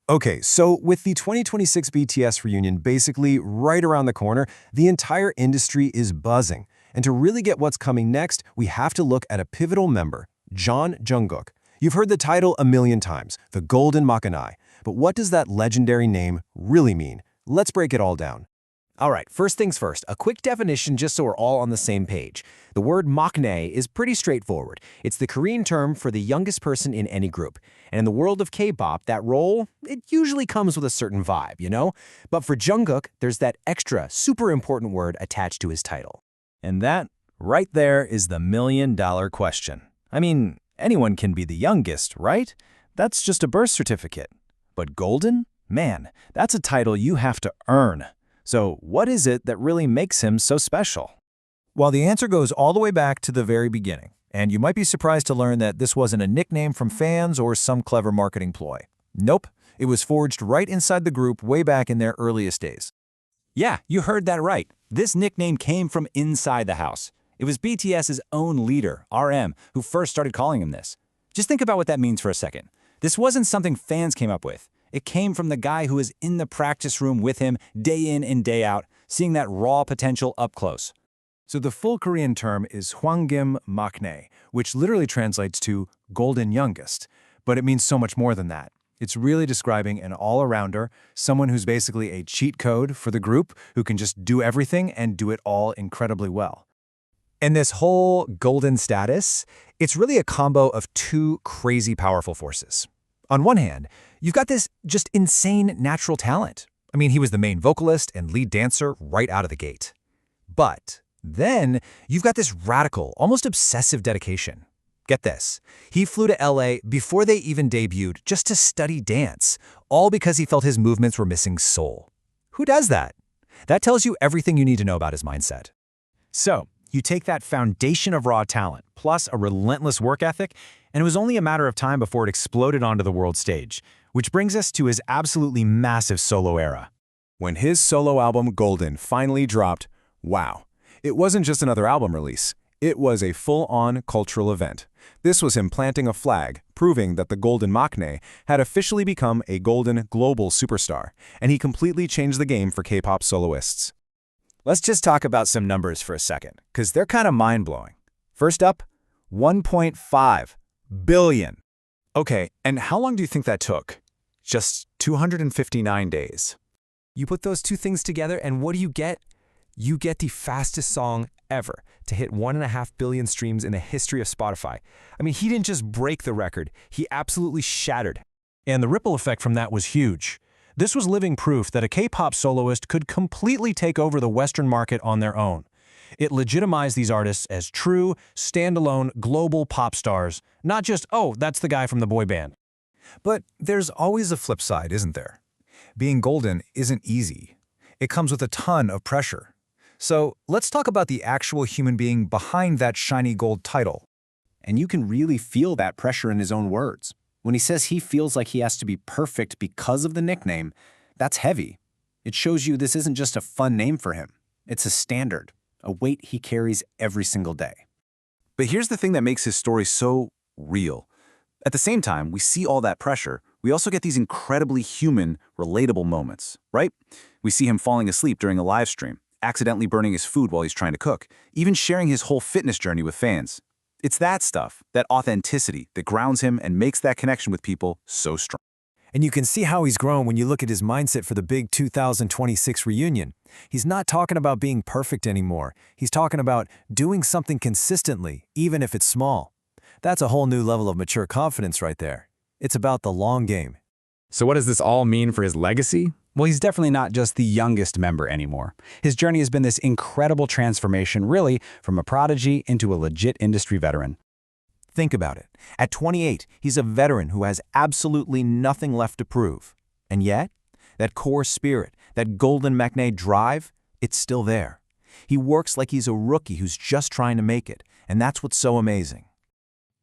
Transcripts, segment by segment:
Okay, so with the 2026 BTS reunion basically right around the corner, the entire industry is buzzing. And to really get what's coming next, we have to look at a pivotal member, Jeon Jungkook. You've heard the title a million times, the Golden Maknae. But what does that legendary name really mean? Let's break it all down. All right, first things first, a quick definition just so we're all on the same page. The word Maknae is pretty straightforward. It's the Korean term for the youngest person in any group. And in the world of K-pop, that role, it usually comes with a certain vibe, you know? But for Jungkook, there's that extra, super important word attached to his title. And that, right there, is the million-dollar question. I mean, anyone can be the youngest, right? That's just a birth certificate. But golden? Man, that's a title you have to earn. So what is it that really makes him so special? Well, the answer goes all the way back to the very beginning, and you might be surprised to learn that this wasn't a nickname from fans or some clever marketing ploy. Nope, it was forged right inside the group way back in their earliest days. Yeah, you heard that right. This nickname came from inside the house. It was BTS's own leader, RM, who first started calling him this. Just think about what that means for a second. This wasn't something fans came up with. It came from the guy who was in the practice room with him day in and day out, seeing that raw potential up close. So the full Korean term is Hwangim Maknae, which literally translates to golden youngest. But it means so much more than that. It's really describing an all-arounder, someone who's basically a cheat code for the group, who can just do everything and do it all incredibly well. And this whole golden status, it's really a combo of two crazy powerful forces. On one hand, you've got this just insane natural talent. I mean, he was the main vocalist and lead dancer right out of the gate. But then you've got this radical, almost obsessive dedication. Get this, he flew to LA before they even debuted just to study dance, all because he felt his movements were missing soul. Who does that? That tells you everything you need to know about his mindset. So, you take that foundation of raw talent, plus a relentless work ethic, and it was only a matter of time before it exploded onto the world stage, which brings us to his absolutely massive solo era. When his solo album Golden finally dropped, wow, it wasn't just another album release. It was a full-on cultural event. This was him planting a flag, proving that the Golden Maknae had officially become a golden global superstar, and he completely changed the game for K-pop soloists. Let's just talk about some numbers for a second, because they're kind of mind-blowing. First up, 1.5 billion. Okay, and how long do you think that took? Just 259 days. You put those two things together, and what do you get? You get the fastest song ever to hit 1.5 billion streams in the history of Spotify. I mean, he didn't just break the record, he absolutely shattered. And the ripple effect from that was huge. This was living proof that a K-pop soloist could completely take over the Western market on their own. It legitimized these artists as true, standalone, global pop stars, not just, oh, that's the guy from the boy band. But there's always a flip side, isn't there? Being golden isn't easy. It comes with a ton of pressure. So let's talk about the actual human being behind that shiny gold title. And you can really feel that pressure in his own words. When he says he feels like he has to be perfect because of the nickname, that's heavy. It shows you this isn't just a fun name for him. It's a standard, a weight he carries every single day. But here's the thing that makes his story so real. At the same time, we see all that pressure. We also get these incredibly human, relatable moments, right? We see him falling asleep during a live stream, accidentally burning his food while he's trying to cook, even sharing his whole fitness journey with fans. It's that stuff, that authenticity, that grounds him and makes that connection with people so strong. And you can see how he's grown when you look at his mindset for the big 2026 reunion. He's not talking about being perfect anymore. He's talking about doing something consistently, even if it's small. That's a whole new level of mature confidence right there. It's about the long game. So what does this all mean for his legacy? Well, he's definitely not just the youngest member anymore. His journey has been this incredible transformation, really, from a prodigy into a legit industry veteran. Think about it. At 28, he's a veteran who has absolutely nothing left to prove. And yet, that core spirit, that golden Maknae drive, it's still there. He works like he's a rookie who's just trying to make it, and that's what's so amazing.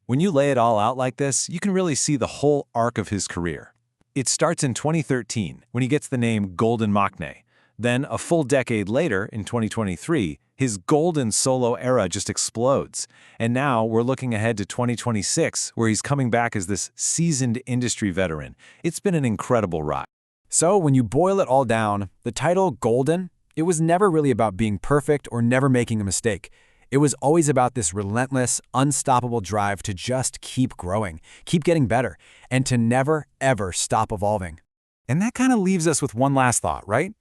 When you lay it all out like this, you can really see the whole arc of his career. It starts in 2013, when he gets the name Golden Maknae. Then, a full decade later, in 2023, his His golden solo era just explodes. And now we're looking ahead to 2026, where he's coming back as this seasoned industry veteran. It's been an incredible ride. So when you boil it all down, the title Golden, it was never really about being perfect or never making a mistake. It was always about this relentless, unstoppable drive to just keep growing, keep getting better, and to never, ever stop evolving. And that kind of leaves us with one last thought, right?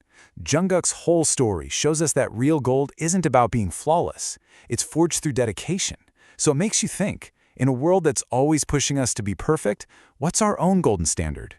Jungkook's whole story shows us that real gold isn't about being flawless. It's forged through dedication. So it makes you think, in a world that's always pushing us to be perfect, what's our own golden standard?